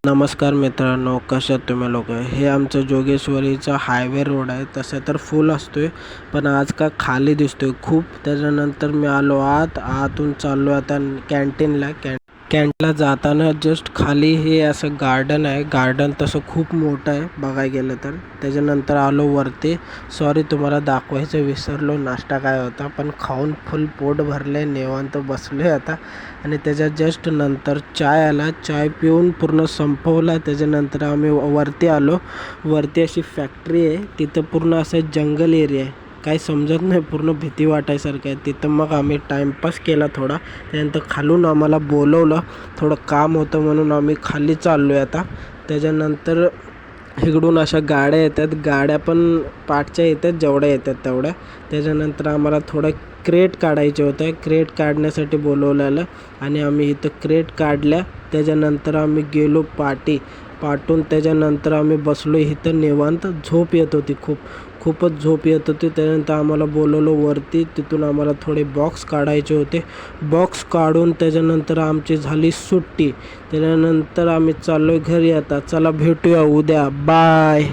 नमस्कार मित्रांनो, कशा आहात तुम्ही लोक. हे आमचं जोगेश्वरीचा हायवे रोड आहे. तसं तर फुल असतोय, पण आज का खाली दिसतोय खूप. त्याच्यानंतर मी आलो आतून चाललो आता कॅन्टीनला. कॅन्टीनला जाताना जस्ट खाली हे असं गार्डन आहे. गार्डन तसं खूप मोठं आहे बघायला गेलं तर. त्याच्यानंतर आलो वरती. सॉरी तुम्हाला दाखवायचं विसरलो नाश्ता काय होता, पण खाऊन फुल पोट भरले, निवांत बसलो आता. आणि त्याच्या जस्ट नंतर चाय आला. चाय पिऊन पूर्ण संपवला. त्याच्यानंतर आम्ही वरती आलो. वरती अशी फॅक्टरी आहे, तिथं पूर्ण असं जंगल एरिया आहे. काही समजत नाही, पूर्ण भीती वाटायसारखं आहे तिथं. मग आम्ही टाईमपास केला थोडा. त्यानंतर खालून आम्हाला बोलवलं, थोडं काम होतं म्हणून आम्ही खाली चाललो आहे आता. त्याच्यानंतर इकडून अशा गाड्या येतात. गाड्या पण पाठच्या येतात, जेवढ्या येतात तेवढ्या. त्याच्यानंतर आम्हाला थोडं क्रेट काढायचे होते. क्रेट काढण्यासाठी बोलवलेलं आणि आम्ही इथं क्रेट काढल्या. त्याच्यानंतर आम्ही गेलो पाठून. त्याच्यानंतर आम्ही बसलो इथं निवांत. झोप येत होती, खूपच झोप येत होती. त्यानंतर आम्हाला बोलवलं वरती. तिथून आम्हाला थोडे बॉक्स काढायचे होते. बॉक्स काढून त्याच्यानंतर आमची झाली सुट्टी. त्याच्यानंतर आम्ही चाललो आहे घरी आता. चला भेटूया उद्या, बाय.